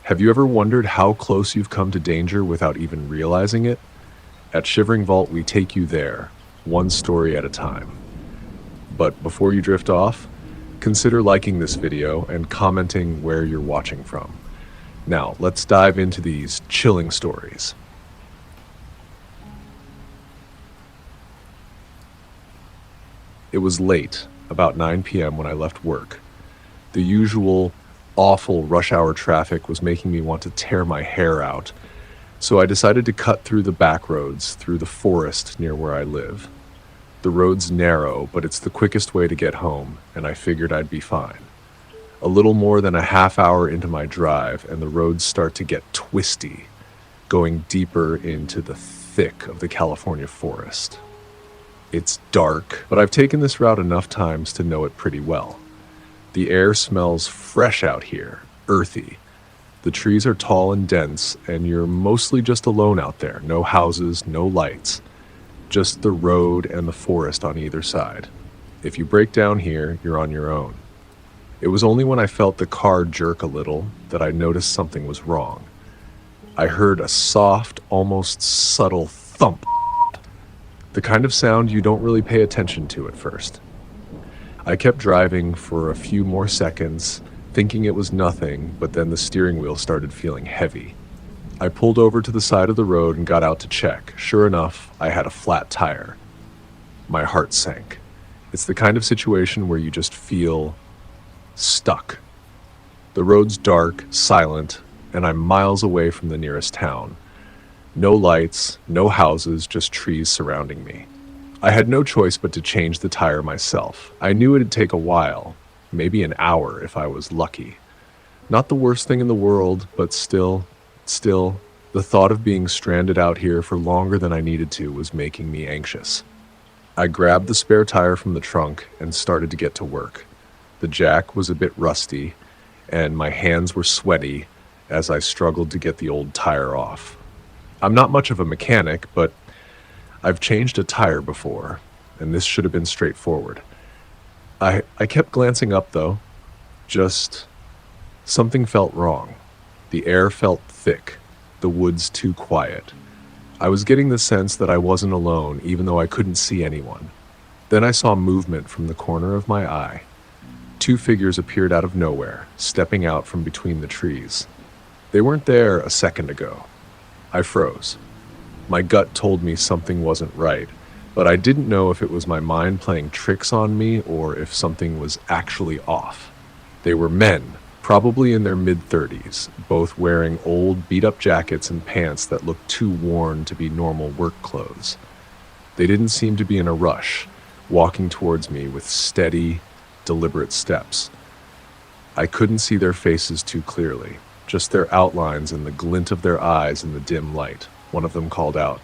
Have you ever wondered how close you've come to danger without even realizing it? At Shivering Vault, we take you there, one story at a time. But before you drift off, consider liking this video and commenting where you're watching from. Now, let's dive into these chilling stories. It was late, about 9 p.m. when I left work. The usual awful rush hour traffic was making me want to tear my hair out, so I decided to cut through the back roads through the forest near where I live. The road's narrow, but it's the quickest way to get home, and I figured I'd be fine. A little more than a half hour into my drive, and the roads start to get twisty, going deeper into the thick of the California forest. It's dark, but I've taken this route enough times to know it pretty well. The air smells fresh out here, earthy. The trees are tall and dense, and you're mostly just alone out there. No houses, no lights. Just the road and the forest on either side. If you break down here, you're on your own. It was only when I felt the car jerk a little that I noticed something was wrong. I heard a soft, almost subtle thump. The kind of sound you don't really pay attention to at first. I kept driving for a few more seconds, thinking it was nothing, but then the steering wheel started feeling heavy. I pulled over to the side of the road and got out to check. Sure enough, I had a flat tire. My heart sank. It's the kind of situation where you just feel stuck. The road's dark, silent, and I'm miles away from the nearest town. No lights, no houses, just trees surrounding me. I had no choice but to change the tire myself. I knew it'd take a while, maybe an hour if I was lucky. Not the worst thing in the world, but still, the thought of being stranded out here for longer than I needed to was making me anxious. I grabbed the spare tire from the trunk and started to get to work. The jack was a bit rusty, and my hands were sweaty as I struggled to get the old tire off. I'm not much of a mechanic, but I've changed a tire before, and this should have been straightforward. I kept glancing up, though. Just something felt wrong. The air felt thick, the woods too quiet. I was getting the sense that I wasn't alone, even though I couldn't see anyone. Then I saw movement from the corner of my eye. Two figures appeared out of nowhere, stepping out from between the trees. They weren't there a second ago. I froze. My gut told me something wasn't right, but I didn't know if it was my mind playing tricks on me or if something was actually off. They were men, probably in their mid-30s, both wearing old beat-up jackets and pants that looked too worn to be normal work clothes. They didn't seem to be in a rush, walking towards me with steady, deliberate steps. I couldn't see their faces too clearly, just their outlines and the glint of their eyes in the dim light. One of them called out,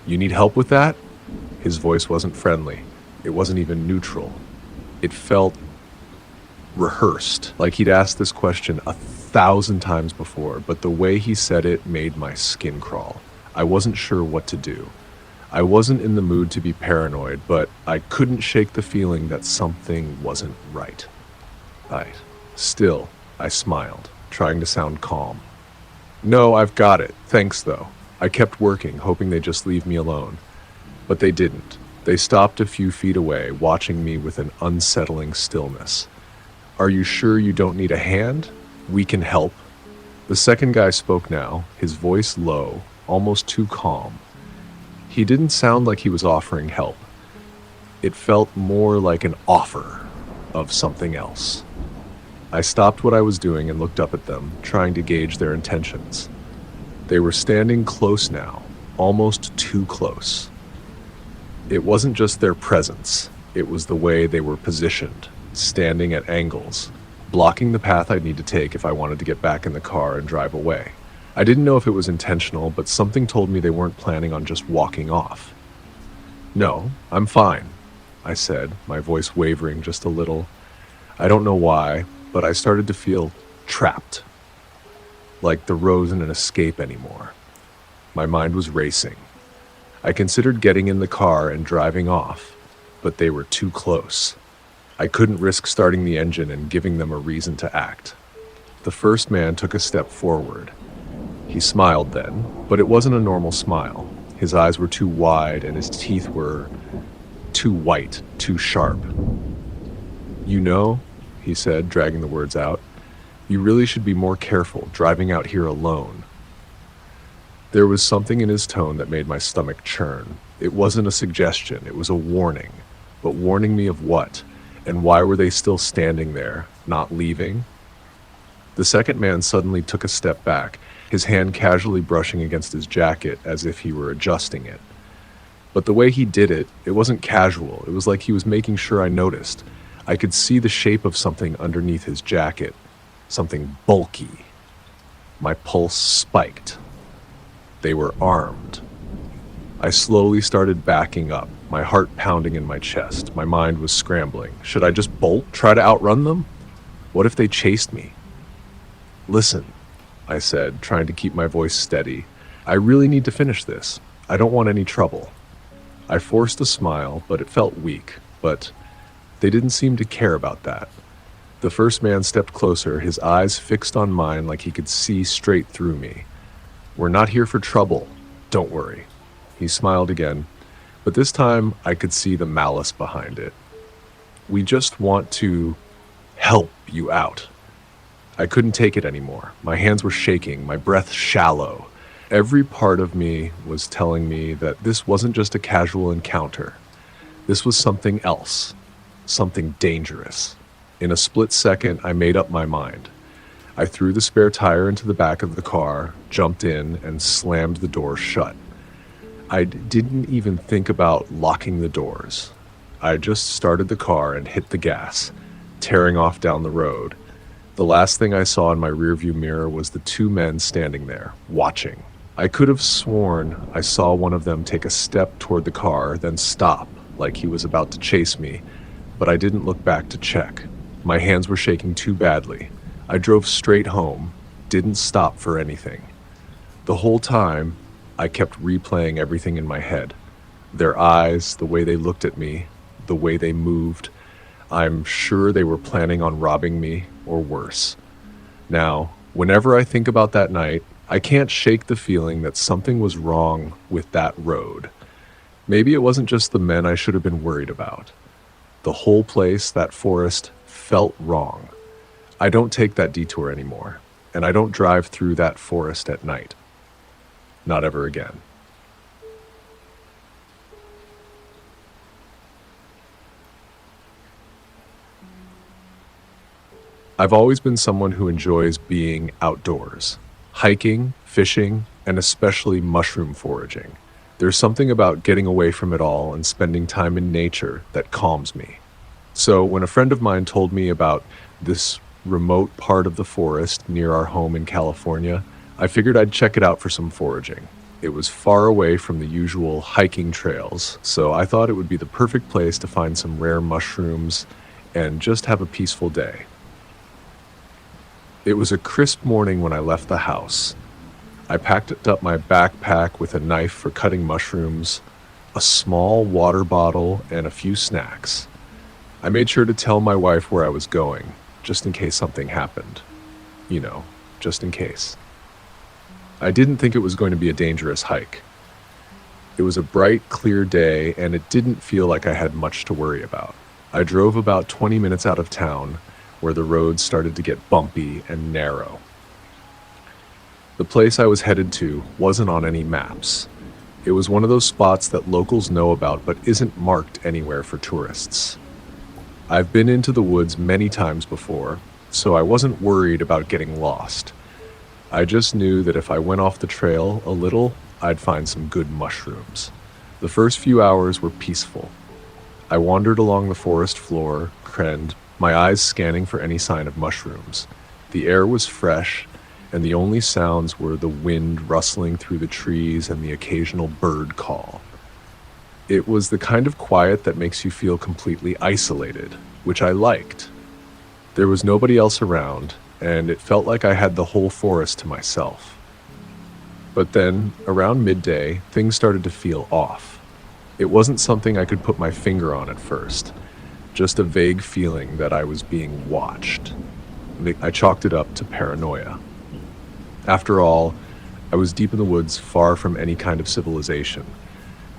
"You need help with that?" His voice wasn't friendly. It wasn't even neutral. It felt rehearsed, like he'd asked this question 1,000 times before, but the way he said it made my skin crawl. I wasn't sure what to do. I wasn't in the mood to be paranoid, but I couldn't shake the feeling that something wasn't right. Still, I smiled, trying to sound calm. "No, I've got it. Thanks, though." I kept working, hoping they'd just leave me alone. But they didn't. They stopped a few feet away, watching me with an unsettling stillness. "Are you sure you don't need a hand? We can help." The second guy spoke now, his voice low, almost too calm. He didn't sound like he was offering help. It felt more like an offer of something else. I stopped what I was doing and looked up at them, trying to gauge their intentions. They were standing close now, almost too close. It wasn't just their presence, it was the way they were positioned, standing at angles, blocking the path I'd need to take if I wanted to get back in the car and drive away. I didn't know if it was intentional, but something told me they weren't planning on just walking off. "No, I'm fine," I said, my voice wavering just a little. I don't know why, but I started to feel trapped, like the road wasn't an escape anymore. My mind was racing. I considered getting in the car and driving off, but they were too close. I couldn't risk starting the engine and giving them a reason to act. The first man took a step forward. He smiled then, but it wasn't a normal smile. His eyes were too wide and his teeth were too white, too sharp. "You know," he said, dragging the words out, "you really should be more careful driving out here alone." There was something in his tone that made my stomach churn. It wasn't a suggestion, it was a warning. But warning me of what? And why were they still standing there, not leaving? The second man suddenly took a step back, his hand casually brushing against his jacket as if he were adjusting it. But the way he did it, it wasn't casual. It was like he was making sure I noticed. I could see the shape of something underneath his jacket, something bulky. My pulse spiked. They were armed. I slowly started backing up, my heart pounding in my chest. My mind was scrambling. Should I just bolt, try to outrun them? What if they chased me? "Listen," I said, trying to keep my voice steady. "I really need to finish this. I don't want any trouble." I forced a smile, but it felt weak. But they didn't seem to care about that. The first man stepped closer, his eyes fixed on mine like he could see straight through me. "We're not here for trouble. Don't worry." He smiled again, but this time I could see the malice behind it. "We just want to help you out." I couldn't take it anymore. My hands were shaking, my breath shallow. Every part of me was telling me that this wasn't just a casual encounter. This was something else, something dangerous. In a split second, I made up my mind. I threw the spare tire into the back of the car, jumped in, and slammed the door shut. I didn't even think about locking the doors. I just started the car and hit the gas, tearing off down the road. The last thing I saw in my rearview mirror was the two men standing there, watching. I could have sworn I saw one of them take a step toward the car, then stop, like he was about to chase me, but I didn't look back to check. My hands were shaking too badly. I drove straight home, didn't stop for anything. The whole time, I kept replaying everything in my head. Their eyes, the way they looked at me, the way they moved. I'm sure they were planning on robbing me, or worse. Now, whenever I think about that night, I can't shake the feeling that something was wrong with that road. Maybe it wasn't just the men I should have been worried about. The whole place, that forest, felt wrong. I don't take that detour anymore, and I don't drive through that forest at night. Not ever again. I've always been someone who enjoys being outdoors, hiking, fishing, and especially mushroom foraging. There's something about getting away from it all and spending time in nature that calms me. So when a friend of mine told me about this remote part of the forest near our home in California, I figured I'd check it out for some foraging. It was far away from the usual hiking trails, so I thought it would be the perfect place to find some rare mushrooms and just have a peaceful day. It was a crisp morning when I left the house. I packed up my backpack with a knife for cutting mushrooms, a small water bottle, and a few snacks. I made sure to tell my wife where I was going, just in case something happened. You know, just in case. I didn't think it was going to be a dangerous hike. It was a bright, clear day, and it didn't feel like I had much to worry about. I drove about 20 minutes out of town, where the roads started to get bumpy and narrow. The place I was headed to wasn't on any maps. It was one of those spots that locals know about but isn't marked anywhere for tourists. I've been into the woods many times before, so I wasn't worried about getting lost. I just knew that if I went off the trail a little, I'd find some good mushrooms. The first few hours were peaceful. I wandered along the forest floor, my eyes scanning for any sign of mushrooms. The air was fresh, and the only sounds were the wind rustling through the trees and the occasional bird call. It was the kind of quiet that makes you feel completely isolated, which I liked. There was nobody else around, and it felt like I had the whole forest to myself. But then, around midday, things started to feel off. It wasn't something I could put my finger on at first, just a vague feeling that I was being watched. I chalked it up to paranoia. After all, I was deep in the woods, far from any kind of civilization.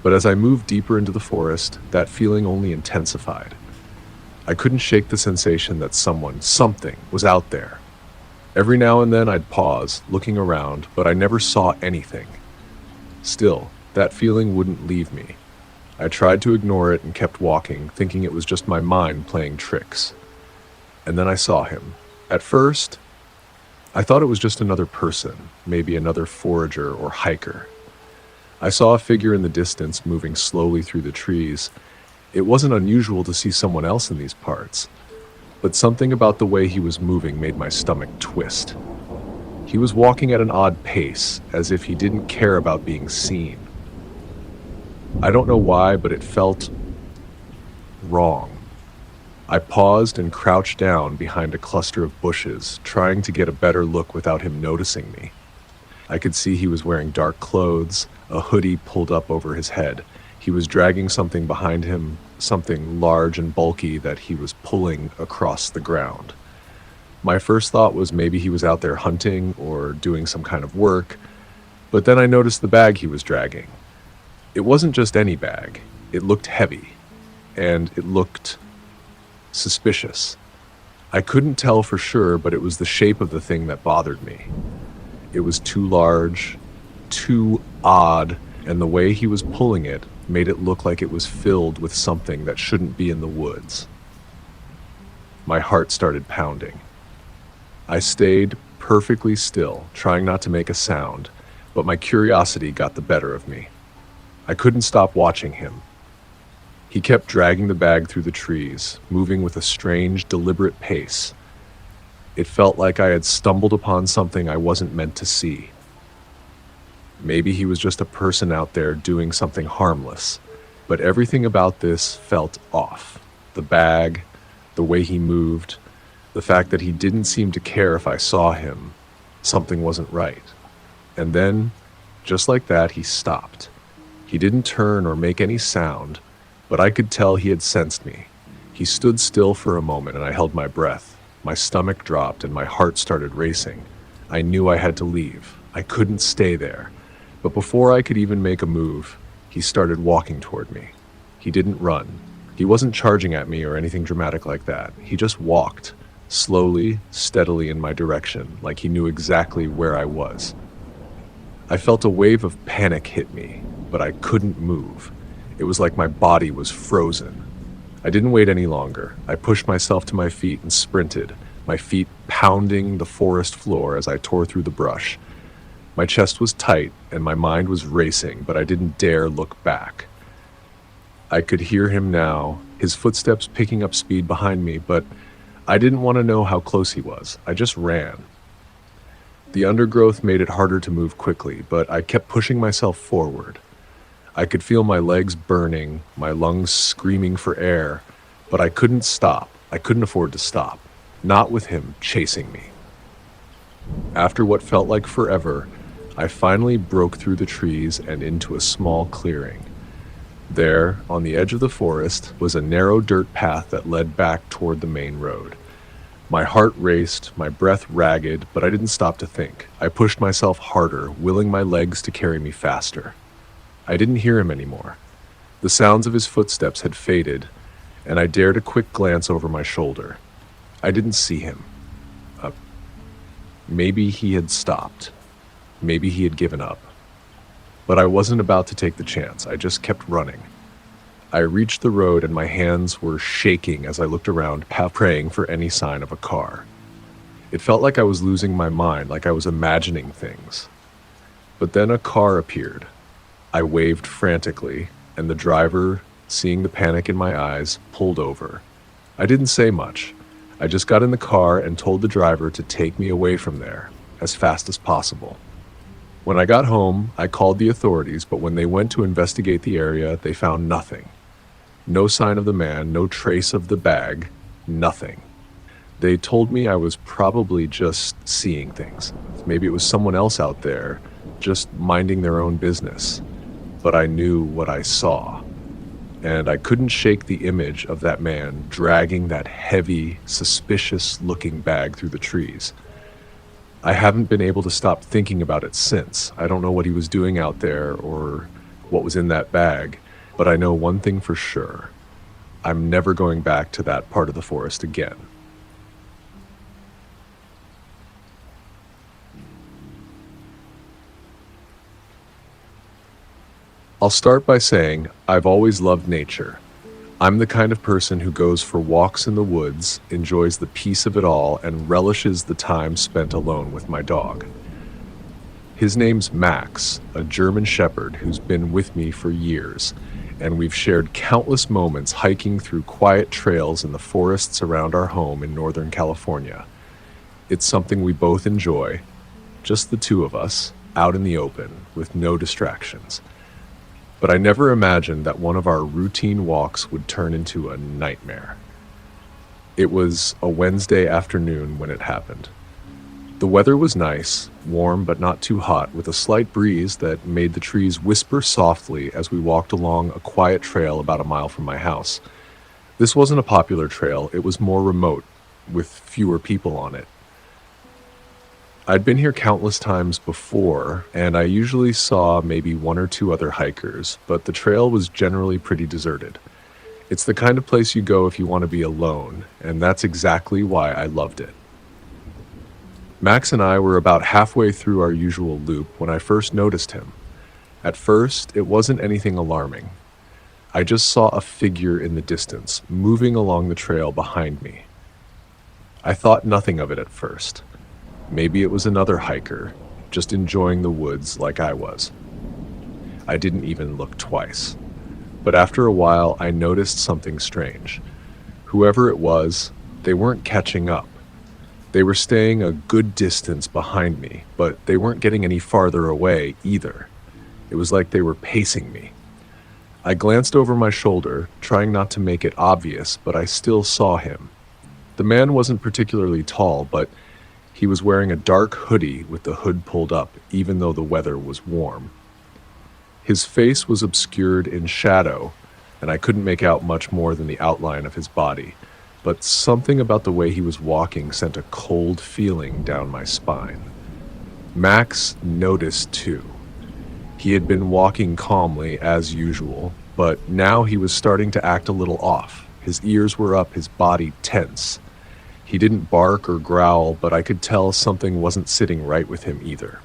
But as I moved deeper into the forest, that feeling only intensified. I couldn't shake the sensation that something was out there. Every now and then I'd pause, looking around, but I never saw anything. Still, that feeling wouldn't leave me. I tried to ignore it and kept walking, thinking it was just my mind playing tricks. And then I saw him. At first, I thought it was just another person, maybe another forager or hiker. I saw a figure in the distance moving slowly through the trees. It wasn't unusual to see someone else in these parts, but something about the way he was moving made my stomach twist. He was walking at an odd pace, as if he didn't care about being seen. I don't know why, but it felt wrong. I paused and crouched down behind a cluster of bushes, trying to get a better look without him noticing me. I could see he was wearing dark clothes, a hoodie pulled up over his head. He was dragging something behind him, something large and bulky that he was pulling across the ground. My first thought was maybe he was out there hunting or doing some kind of work, but then I noticed the bag he was dragging. It wasn't just any bag. It looked heavy, and it looked suspicious. I couldn't tell for sure, but it was the shape of the thing that bothered me. It was too large, too odd, and the way he was pulling it made it look like it was filled with something that shouldn't be in the woods. My heart started pounding. I stayed perfectly still, trying not to make a sound, but my curiosity got the better of me. I couldn't stop watching him. He kept dragging the bag through the trees, moving with a strange, deliberate pace. It felt like I had stumbled upon something I wasn't meant to see. Maybe he was just a person out there doing something harmless, but everything about this felt off. The bag, the way he moved, the fact that he didn't seem to care if I saw him. Something wasn't right. And then, just like that, he stopped. He didn't turn or make any sound, but I could tell he had sensed me. He stood still for a moment and I held my breath. My stomach dropped and my heart started racing. I knew I had to leave. I couldn't stay there. But before I could even make a move, he started walking toward me. He didn't run. He wasn't charging at me or anything dramatic like that. He just walked, slowly, steadily in my direction, like he knew exactly where I was. I felt a wave of panic hit me, but I couldn't move. It was like my body was frozen. I didn't wait any longer. I pushed myself to my feet and sprinted, my feet pounding the forest floor as I tore through the brush. My chest was tight and my mind was racing, but I didn't dare look back. I could hear him now, his footsteps picking up speed behind me, but I didn't want to know how close he was. I just ran. The undergrowth made it harder to move quickly, but I kept pushing myself forward. I could feel my legs burning, my lungs screaming for air, but I couldn't stop. I couldn't afford to stop, not with him chasing me. After what felt like forever, I finally broke through the trees and into a small clearing. There, on the edge of the forest, was a narrow dirt path that led back toward the main road. My heart raced, my breath ragged, but I didn't stop to think. I pushed myself harder, willing my legs to carry me faster. I didn't hear him anymore. The sounds of his footsteps had faded, and I dared a quick glance over my shoulder. I didn't see him. Maybe he had stopped. Maybe he had given up. But I wasn't about to take the chance. I just kept running. I reached the road and my hands were shaking as I looked around, praying for any sign of a car. It felt like I was losing my mind, like I was imagining things. But then a car appeared. I waved frantically, and the driver, seeing the panic in my eyes, pulled over. I didn't say much. I just got in the car and told the driver to take me away from there, as fast as possible. When I got home, I called the authorities, but when they went to investigate the area, they found nothing. No sign of the man, no trace of the bag, nothing. They told me I was probably just seeing things. Maybe it was someone else out there, just minding their own business. But I knew what I saw. and I couldn't shake the image of that man dragging that heavy, suspicious-looking bag through the trees. I haven't been able to stop thinking about it since. I don't know what he was doing out there or what was in that bag, but I know one thing for sure. I'm never going back to that part of the forest again. I'll start by saying I've always loved nature. I'm the kind of person who goes for walks in the woods, enjoys the peace of it all, and relishes the time spent alone with my dog. His name's Max, a German shepherd who's been with me for years, and we've shared countless moments hiking through quiet trails in the forests around our home in Northern California. It's something we both enjoy, just the two of us, out in the open, with no distractions. But I never imagined that one of our routine walks would turn into a nightmare. It was a Wednesday afternoon when it happened. The weather was nice, warm but not too hot, with a slight breeze that made the trees whisper softly as we walked along a quiet trail about a mile from my house. This wasn't a popular trail, it was more remote, with fewer people on it. I'd been here countless times before, and I usually saw maybe one or two other hikers, but the trail was generally pretty deserted. It's the kind of place you go if you want to be alone, and that's exactly why I loved it. Max and I were about halfway through our usual loop when I first noticed him. At first, it wasn't anything alarming. I just saw a figure in the distance, moving along the trail behind me. I thought nothing of it at first. Maybe it was another hiker, just enjoying the woods like I was. I didn't even look twice. But after a while, I noticed something strange. Whoever it was, they weren't catching up. They were staying a good distance behind me, but they weren't getting any farther away either. It was like they were pacing me. I glanced over my shoulder, trying not to make it obvious, but I still saw him. The man wasn't particularly tall, but he was wearing a dark hoodie with the hood pulled up, even though the weather was warm. His face was obscured in shadow, and I couldn't make out much more than the outline of his body, but something about the way he was walking sent a cold feeling down my spine. Max noticed too. He had been walking calmly as usual, but now he was starting to act a little off. His ears were up, his body tense. He didn't bark or growl, but I could tell something wasn't sitting right with him either.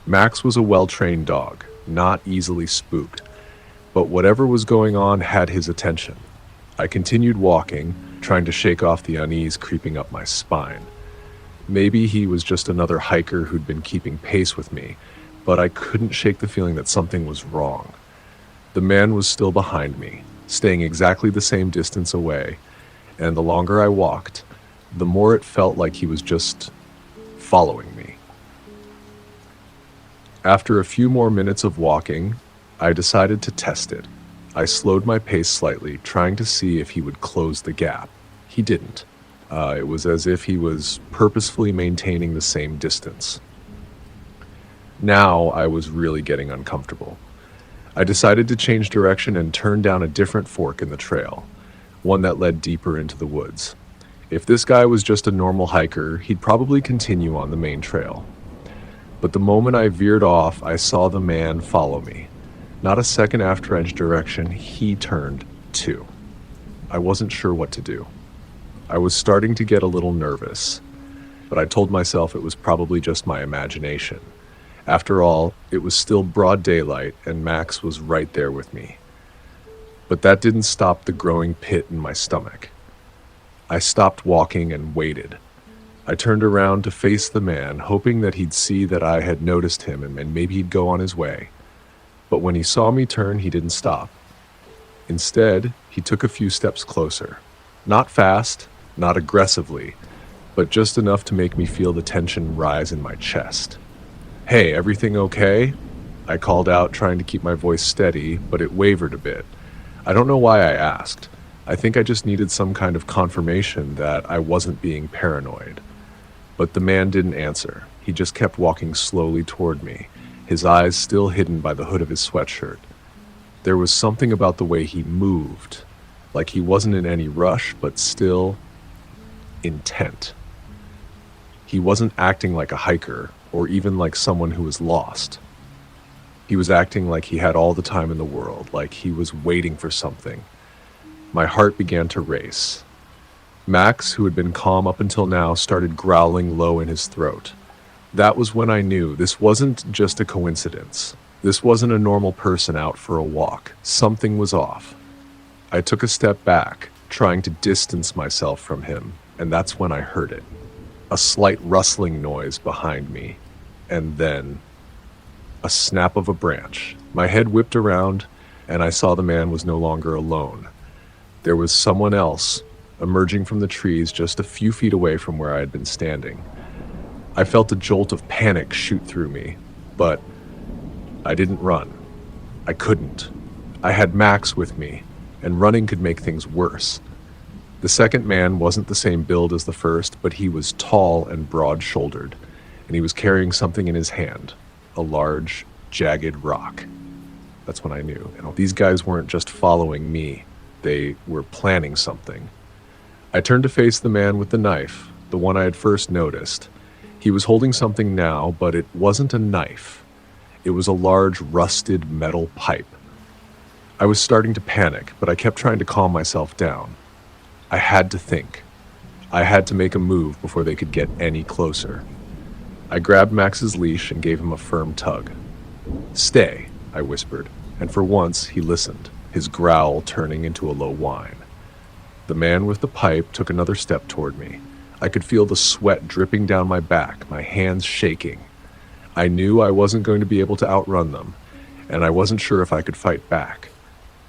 Max was a well-trained dog, not easily spooked, but whatever was going on had his attention. I continued walking, trying to shake off the unease creeping up my spine. Maybe he was just another hiker who'd been keeping pace with me, but I couldn't shake the feeling that something was wrong. The man was still behind me, staying exactly the same distance away, and the longer I walked, the more it felt like he was just following me. After a few more minutes of walking, I decided to test it. I slowed my pace slightly, trying to see if he would close the gap. He didn't. It was as if he was purposefully maintaining the same distance. Now I was really getting uncomfortable. I decided to change direction and turn down a different fork in the trail, one that led deeper into the woods. If this guy was just a normal hiker, he'd probably continue on the main trail. But the moment I veered off, I saw the man follow me. Not a second after I changed direction, he turned too. I wasn't sure what to do. I was starting to get a little nervous, but I told myself it was probably just my imagination. After all, it was still broad daylight and Max was right there with me. But that didn't stop the growing pit in my stomach. I stopped walking and waited. I turned around to face the man, hoping that he'd see that I had noticed him and maybe he'd go on his way. But when he saw me turn, he didn't stop. Instead, he took a few steps closer. Not fast, not aggressively, but just enough to make me feel the tension rise in my chest. "Hey, everything okay?" I called out, trying to keep my voice steady, but it wavered a bit. I don't know why I asked. I think I just needed some kind of confirmation that I wasn't being paranoid. But the man didn't answer. He just kept walking slowly toward me, his eyes still hidden by the hood of his sweatshirt. There was something about the way he moved, like he wasn't in any rush, but still intent. He wasn't acting like a hiker or even like someone who was lost. He was acting like he had all the time in the world, like he was waiting for something. My heart began to race. Max, who had been calm up until now, started growling low in his throat. That was when I knew this wasn't just a coincidence. This wasn't a normal person out for a walk. Something was off. I took a step back, trying to distance myself from him, and that's when I heard it. A slight rustling noise behind me, and then a snap of a branch. My head whipped around, and I saw the man was no longer alone. There was someone else emerging from the trees just a few feet away from where I had been standing. I felt a jolt of panic shoot through me, but I didn't run. I couldn't. I had Max with me, and running could make things worse. The second man wasn't the same build as the first, but he was tall and broad-shouldered, and he was carrying something in his hand, a large, jagged rock. That's when I knew. These guys weren't just following me. They were planning something. I turned to face the man with the knife, the one I had first noticed. He was holding something now, but it wasn't a knife. It was a large, rusted metal pipe. I was starting to panic, but I kept trying to calm myself down. I had to think. I had to make a move before they could get any closer. I grabbed Max's leash and gave him a firm tug. "Stay," I whispered, and for once he listened, his growl turning into a low whine. The man with the pipe took another step toward me. I could feel the sweat dripping down my back, my hands shaking. I knew I wasn't going to be able to outrun them, and I wasn't sure if I could fight back.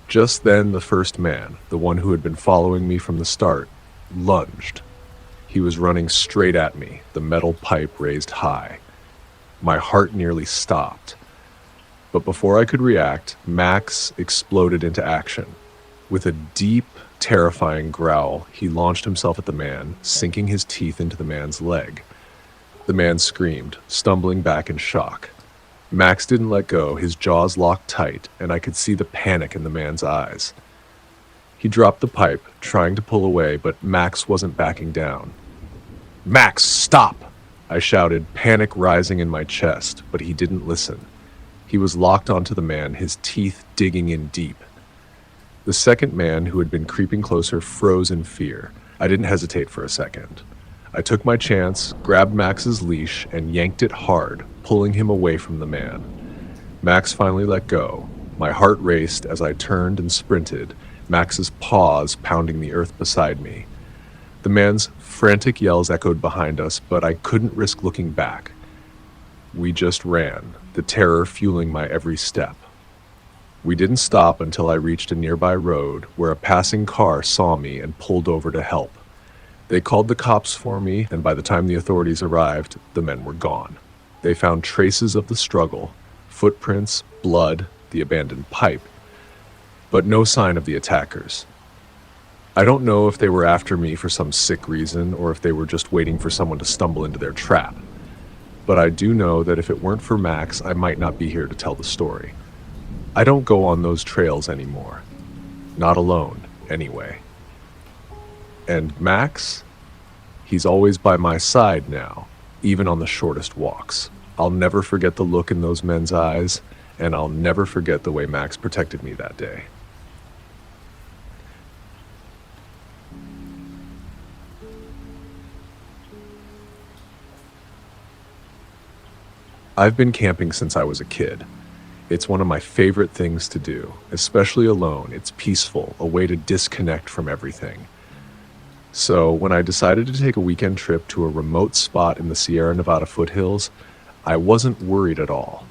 Just then, the first man, the one who had been following me from the start, lunged. He was running straight at me, the metal pipe raised high. My heart nearly stopped. But before I could react, Max exploded into action. With a deep, terrifying growl, he launched himself at the man, sinking his teeth into the man's leg. The man screamed, stumbling back in shock. Max didn't let go, his jaws locked tight, and I could see the panic in the man's eyes. He dropped the pipe, trying to pull away, but Max wasn't backing down. "Max, stop!" I shouted, panic rising in my chest, but he didn't listen. He was locked onto the man, his teeth digging in deep. The second man, who had been creeping closer, froze in fear. I didn't hesitate for a second. I took my chance, grabbed Max's leash, and yanked it hard, pulling him away from the man. Max finally let go. My heart raced as I turned and sprinted, Max's paws pounding the earth beside me. The man's frantic yells echoed behind us, but I couldn't risk looking back. We just ran, the terror fueling my every step. We didn't stop until I reached a nearby road where a passing car saw me and pulled over to help. They called the cops for me, and by the time the authorities arrived, the men were gone. They found traces of the struggle, footprints, blood, the abandoned pipe, but no sign of the attackers. I don't know if they were after me for some sick reason or if they were just waiting for someone to stumble into their trap. But I do know that if it weren't for Max, I might not be here to tell the story. I don't go on those trails anymore. Not alone, anyway. And Max? He's always by my side now, even on the shortest walks. I'll never forget the look in those men's eyes, and I'll never forget the way Max protected me that day. I've been camping since I was a kid. It's one of my favorite things to do, especially alone. It's peaceful, a way to disconnect from everything. So when I decided to take a weekend trip to a remote spot in the Sierra Nevada foothills, I wasn't worried at all.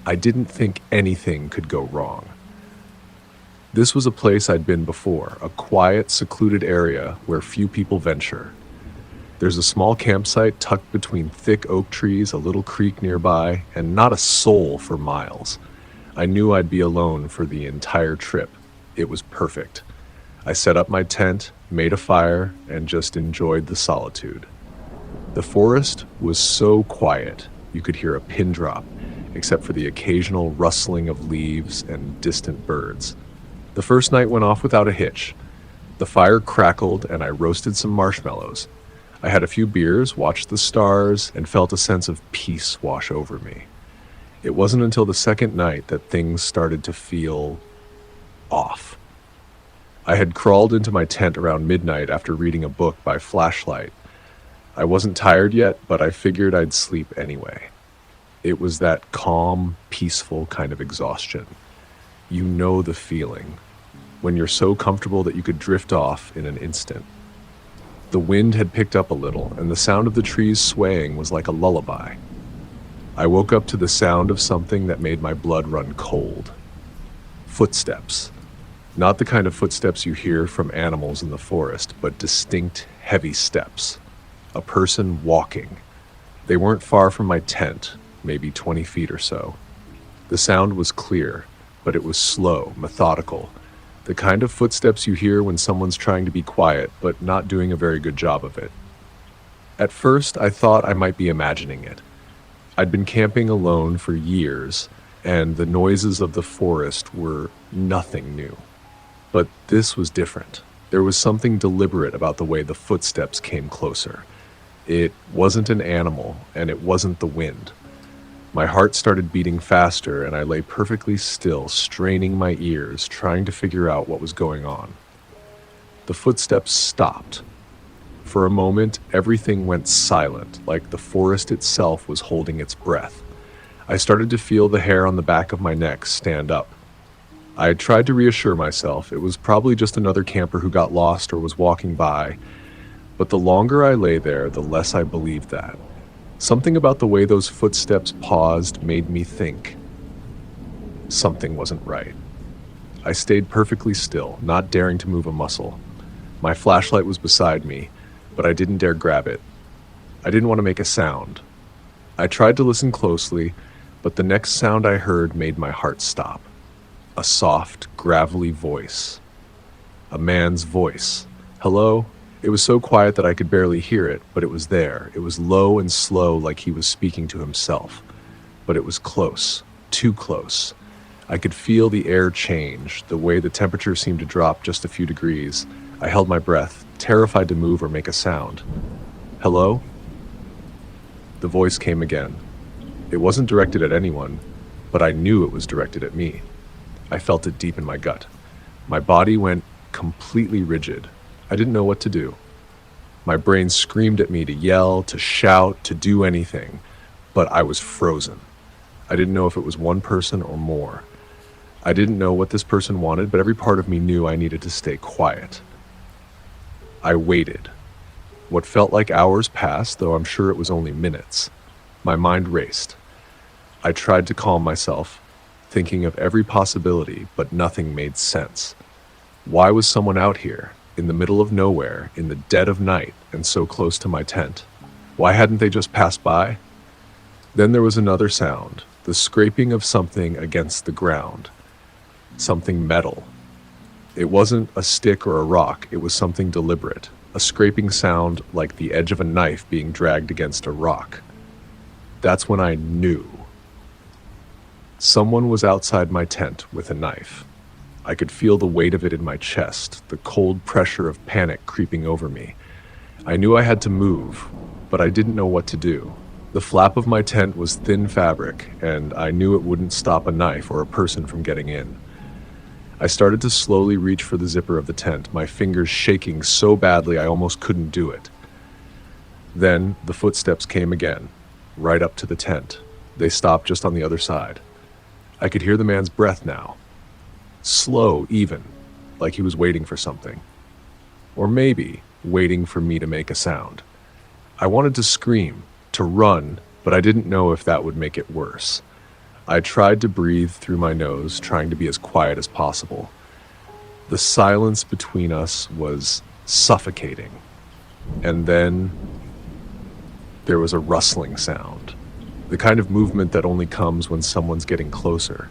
I didn't think anything could go wrong. This was a place I'd been before, a quiet, secluded area where few people venture. There's a small campsite tucked between thick oak trees, a little creek nearby, and not a soul for miles. I knew I'd be alone for the entire trip. It was perfect. I set up my tent, made a fire, and just enjoyed the solitude. The forest was so quiet, you could hear a pin drop, except for the occasional rustling of leaves and distant birds. The first night went off without a hitch. The fire crackled and I roasted some marshmallows. I had a few beers, watched the stars, and felt a sense of peace wash over me. It wasn't until the second night that things started to feel off. I had crawled into my tent around midnight after reading a book by flashlight. I wasn't tired yet, but I figured I'd sleep anyway. It was that calm, peaceful kind of exhaustion. You know the feeling, when you're so comfortable that you could drift off in an instant. The wind had picked up a little, and the sound of the trees swaying was like a lullaby. I woke up to the sound of something that made my blood run cold. Footsteps. Not the kind of footsteps you hear from animals in the forest, but distinct, heavy steps. A person walking. They weren't far from my tent, maybe 20 feet or so. The sound was clear, but it was slow, methodical. The kind of footsteps you hear when someone's trying to be quiet, but not doing a very good job of it. At first, I thought I might be imagining it. I'd been camping alone for years, and the noises of the forest were nothing new. But this was different. There was something deliberate about the way the footsteps came closer. It wasn't an animal, and it wasn't the wind. My heart started beating faster, and I lay perfectly still, straining my ears, trying to figure out what was going on. The footsteps stopped. For a moment, everything went silent, like the forest itself was holding its breath. I started to feel the hair on the back of my neck stand up. I had tried to reassure myself it was probably just another camper who got lost or was walking by, but the longer I lay there, the less I believed that. Something about the way those footsteps paused made me think something wasn't right. I stayed perfectly still, not daring to move a muscle. My flashlight was beside me, but I didn't dare grab it. I didn't want to make a sound. I tried to listen closely, but the next sound I heard made my heart stop. A soft, gravelly voice. A man's voice. Hello? It was so quiet that I could barely hear it, but it was there. It was low and slow, like he was speaking to himself. But it was close, too close. I could feel the air change, the way the temperature seemed to drop just a few degrees. I held my breath, terrified to move or make a sound. Hello? The voice came again. It wasn't directed at anyone, but I knew it was directed at me. I felt it deep in my gut. My body went completely rigid. I didn't know what to do. My brain screamed at me to yell, to shout, to do anything, but I was frozen. I didn't know if it was one person or more. I didn't know what this person wanted, but every part of me knew I needed to stay quiet. I waited. What felt like hours passed, though I'm sure it was only minutes. My mind raced. I tried to calm myself, thinking of every possibility, but nothing made sense. Why was someone out here, in the middle of nowhere, in the dead of night, and so close to my tent? Why hadn't they just passed by? Then there was another sound, the scraping of something against the ground. Something metal. It wasn't a stick or a rock, it was something deliberate, a scraping sound like the edge of a knife being dragged against a rock. That's when I knew. Someone was outside my tent with a knife. I could feel the weight of it in my chest, the cold pressure of panic creeping over me. I knew I had to move, but I didn't know what to do. The flap of my tent was thin fabric, and I knew it wouldn't stop a knife or a person from getting in. I started to slowly reach for the zipper of the tent, my fingers shaking so badly I almost couldn't do it. Then the footsteps came again, right up to the tent. They stopped just on the other side. I could hear the man's breath now. Slow, even, like he was waiting for something. Or maybe waiting for me to make a sound. I wanted to scream, to run, but I didn't know if that would make it worse. I tried to breathe through my nose, trying to be as quiet as possible. The silence between us was suffocating. And then there was a rustling sound, the kind of movement that only comes when someone's getting closer.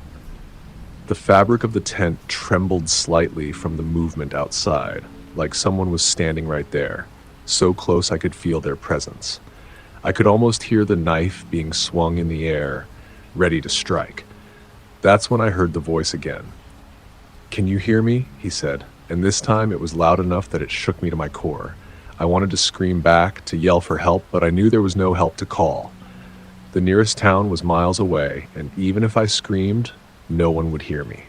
The fabric of the tent trembled slightly from the movement outside, like someone was standing right there, so close I could feel their presence. I could almost hear the knife being swung in the air, ready to strike. That's when I heard the voice again. "Can you hear me?" he said, and this time it was loud enough that it shook me to my core. I wanted to scream back, to yell for help, but I knew there was no help to call. The nearest town was miles away, and even if I screamed, no one would hear me.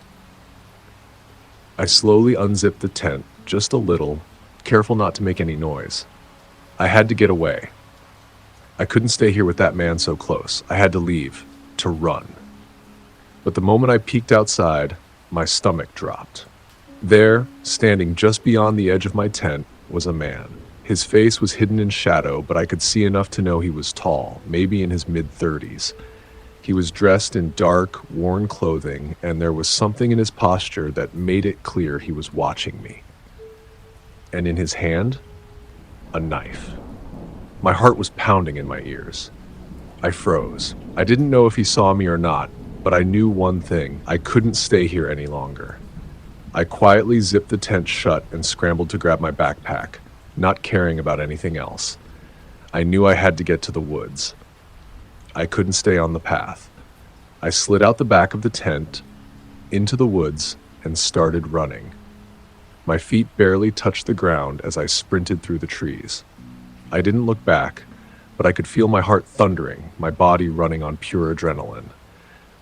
I slowly unzipped the tent, just a little, careful not to make any noise. I had to get away. I couldn't stay here with that man so close. I had to leave, to run. But the moment I peeked outside, my stomach dropped. There, standing just beyond the edge of my tent, was a man. His face was hidden in shadow, but I could see enough to know he was tall, maybe in his mid-30s. He was dressed in dark, worn clothing, and there was something in his posture that made it clear he was watching me. And in his hand, a knife. My heart was pounding in my ears. I froze. I didn't know if he saw me or not, but I knew one thing: I couldn't stay here any longer. I quietly zipped the tent shut and scrambled to grab my backpack, not caring about anything else. I knew I had to get to the woods. I couldn't stay on the path. I slid out the back of the tent, into the woods, and started running. My feet barely touched the ground as I sprinted through the trees. I didn't look back, but I could feel my heart thundering, my body running on pure adrenaline.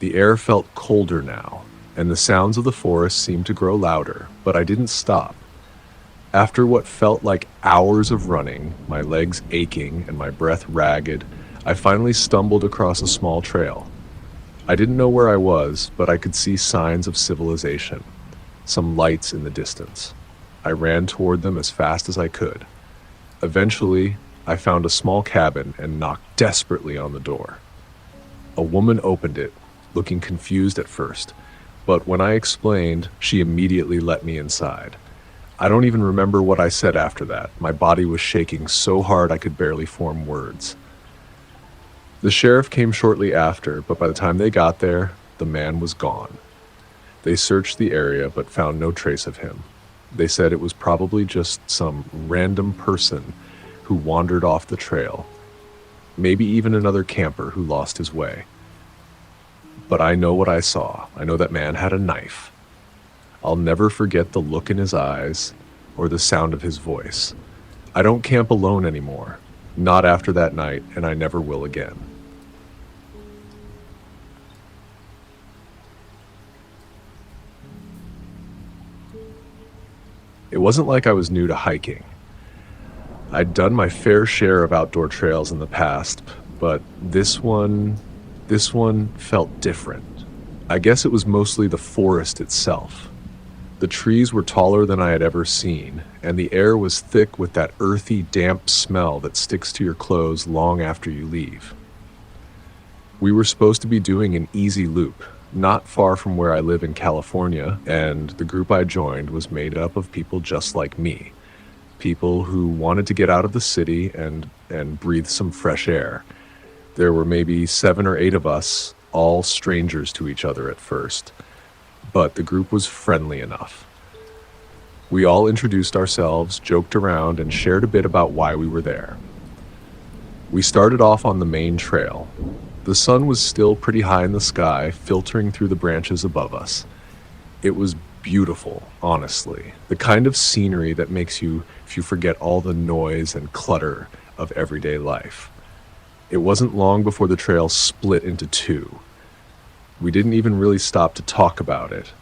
The air felt colder now, and the sounds of the forest seemed to grow louder, but I didn't stop. After what felt like hours of running, my legs aching and my breath ragged, I finally stumbled across a small trail. I didn't know where I was, but I could see signs of civilization, some lights in the distance. I ran toward them as fast as I could. Eventually, I found a small cabin and knocked desperately on the door. A woman opened it, looking confused at first, but when I explained, she immediately let me inside. I don't even remember what I said after that. My body was shaking so hard I could barely form words. The sheriff came shortly after, but by the time they got there, the man was gone. They searched the area but found no trace of him. They said it was probably just some random person who wandered off the trail, maybe even another camper who lost his way. But I know what I saw. I know that man had a knife. I'll never forget the look in his eyes or the sound of his voice. I don't camp alone anymore, not after that night, and I never will again. It wasn't like I was new to hiking. I'd done my fair share of outdoor trails in the past, but this one felt different. I guess it was mostly the forest itself. The trees were taller than I had ever seen, and the air was thick with that earthy, damp smell that sticks to your clothes long after you leave. We were supposed to be doing an easy loop, not far from where I live in California, and the group I joined was made up of people just like me. People who wanted to get out of the city and breathe some fresh air. There were maybe 7 or 8 of us, all strangers to each other at first, but the group was friendly enough. We all introduced ourselves, joked around, and shared a bit about why we were there. We started off on the main trail. The sun was still pretty high in the sky, filtering through the branches above us. It was beautiful, honestly. The kind of scenery that makes you forget all the noise and clutter of everyday life. It wasn't long before the trail split into 2. We didn't even really stop to talk about it.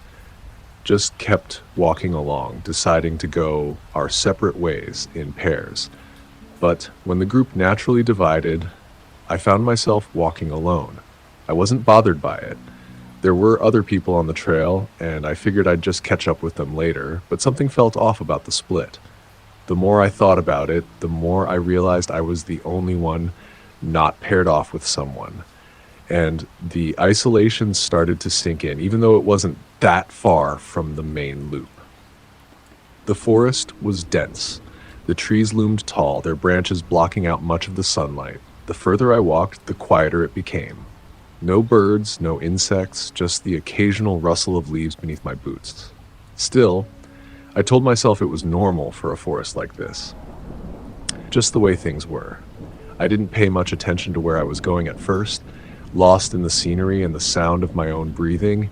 Just kept walking along, deciding to go our separate ways in pairs. But when the group naturally divided, I found myself walking alone. I wasn't bothered by it. There were other people on the trail, and I figured I'd just catch up with them later, but something felt off about the split. The more I thought about it, the more I realized I was the only one not paired off with someone. And the isolation started to sink in, even though it wasn't that far from the main loop. The forest was dense. The trees loomed tall, their branches blocking out much of the sunlight. The further I walked, the quieter it became. No birds, no insects, just the occasional rustle of leaves beneath my boots. Still, I told myself it was normal for a forest like this. Just the way things were. I didn't pay much attention to where I was going at first. lost in the scenery and the sound of my own breathing.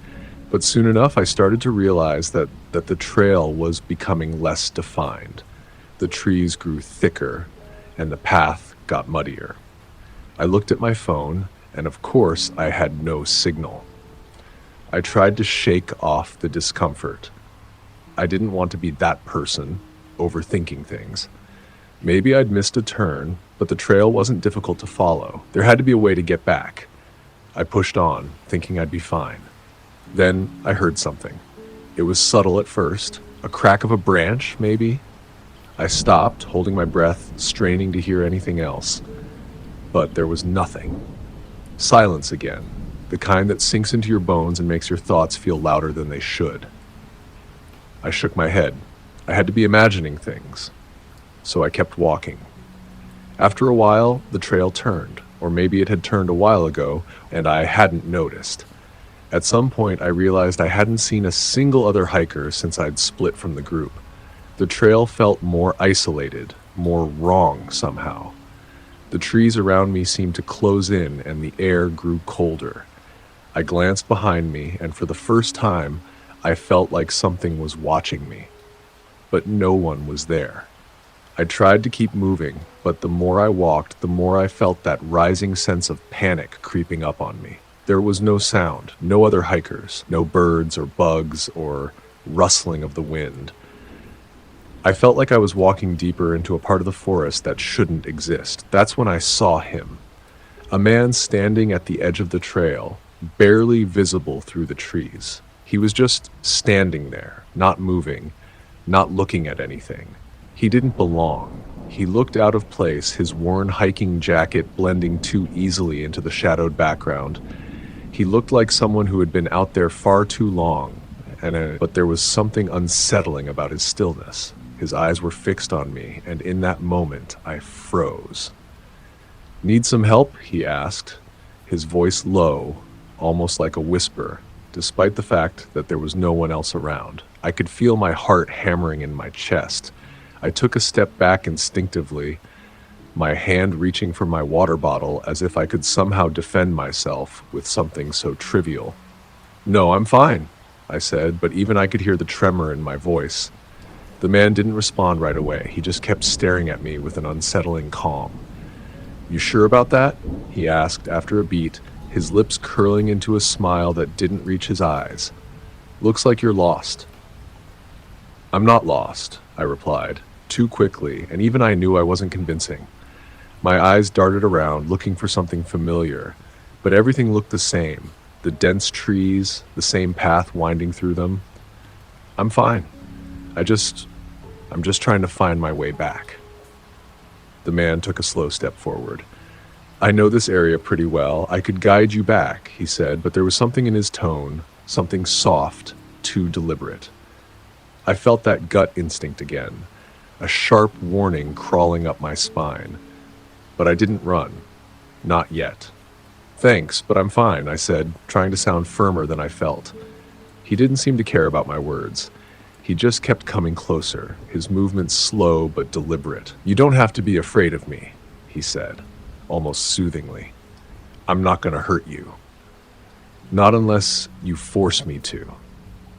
But soon enough, I started to realize that the trail was becoming less defined. The trees grew thicker, and the path got muddier. I looked at my phone, and of course, I had no signal. I tried to shake off the discomfort. I didn't want to be that person, overthinking things. Maybe I'd missed a turn, but the trail wasn't difficult to follow. There had to be a way to get back. I pushed on, thinking I'd be fine. Then I heard something. It was subtle at first, a crack of a branch, maybe. I stopped, holding my breath, straining to hear anything else. But there was nothing. Silence again, the kind that sinks into your bones and makes your thoughts feel louder than they should. I shook my head. I had to be imagining things. So I kept walking. After a while, the trail turned, or maybe it had turned a while ago, and I hadn't noticed. At some point, I realized I hadn't seen a single other hiker since I'd split from the group. The trail felt more isolated, more wrong somehow. The trees around me seemed to close in, and the air grew colder. I glanced behind me, and for the first time, I felt like something was watching me. But no one was there. I tried to keep moving, but the more I walked, the more I felt that rising sense of panic creeping up on me. There was no sound, no other hikers, no birds or bugs or rustling of the wind. I felt like I was walking deeper into a part of the forest that shouldn't exist. That's when I saw him. A man standing at the edge of the trail, barely visible through the trees. He was just standing there, not moving, not looking at anything. He didn't belong. He looked out of place, his worn hiking jacket blending too easily into the shadowed background. He looked like someone who had been out there far too long, but there was something unsettling about his stillness. His eyes were fixed on me, and in that moment, I froze. "Need some help?" he asked, his voice low, almost like a whisper, despite the fact that there was no one else around. I could feel my heart hammering in my chest. I took a step back instinctively, my hand reaching for my water bottle as if I could somehow defend myself with something so trivial. "No, I'm fine," I said, but even I could hear the tremor in my voice. The man didn't respond right away. He just kept staring at me with an unsettling calm. "You sure about that?" he asked after a beat, his lips curling into a smile that didn't reach his eyes. "Looks like you're lost." "I'm not lost," I replied, too quickly, and even I knew I wasn't convincing. My eyes darted around, looking for something familiar, but everything looked the same. The dense trees, the same path winding through them. "I'm fine. I'm just trying to find my way back." The man took a slow step forward. "I know this area pretty well. I could guide you back," he said, but there was something in his tone, something soft, too deliberate. I felt that gut instinct again, a sharp warning crawling up my spine. But I didn't run. Not yet. "Thanks, but I'm fine," I said, trying to sound firmer than I felt. He didn't seem to care about my words. He just kept coming closer, his movements slow but deliberate. "You don't have to be afraid of me," he said, almost soothingly. "I'm not going to hurt you. Not unless you force me to."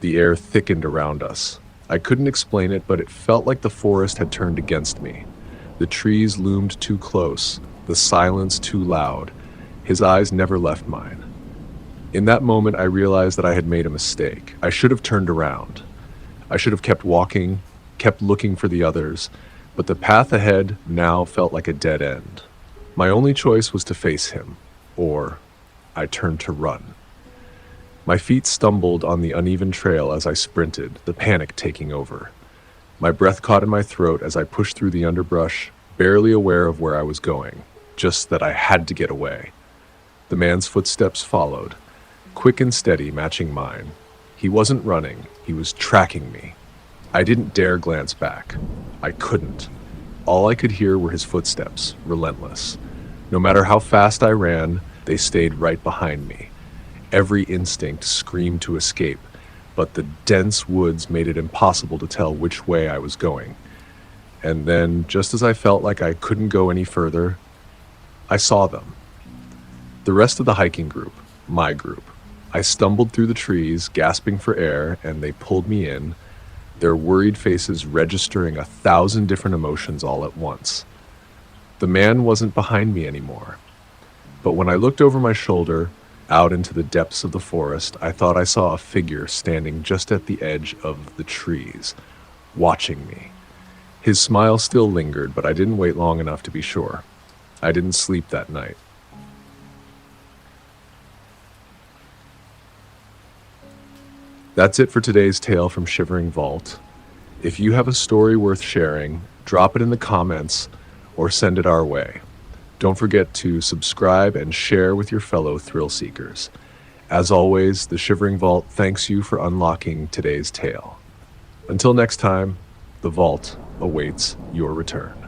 The air thickened around us. I couldn't explain it, but it felt like the forest had turned against me. The trees loomed too close, the silence too loud. His eyes never left mine. In that moment, I realized that I had made a mistake. I should have turned around. I should have kept walking, kept looking for the others, but the path ahead now felt like a dead end. My only choice was to face him, or I turned to run. My feet stumbled on the uneven trail as I sprinted, the panic taking over. My breath caught in my throat as I pushed through the underbrush, barely aware of where I was going, just that I had to get away. The man's footsteps followed, quick and steady, matching mine. He wasn't running, he was tracking me. I didn't dare glance back. I couldn't. All I could hear were his footsteps, relentless. No matter how fast I ran, they stayed right behind me. Every instinct screamed to escape, but the dense woods made it impossible to tell which way I was going. And then, just as I felt like I couldn't go any further, I saw them. The rest of the hiking group, my group, I stumbled through the trees, gasping for air, and they pulled me in, their worried faces registering 1,000 different emotions all at once. The man wasn't behind me anymore. But when I looked over my shoulder, out into the depths of the forest, I thought I saw a figure standing just at the edge of the trees, watching me. His smile still lingered, but I didn't wait long enough to be sure. I didn't sleep that night. That's it for today's tale from Shivering Vault. If you have a story worth sharing, drop it in the comments or send it our way. Don't forget to subscribe and share with your fellow thrill seekers. As always, the Shivering Vault thanks you for unlocking today's tale. Until next time, the vault awaits your return.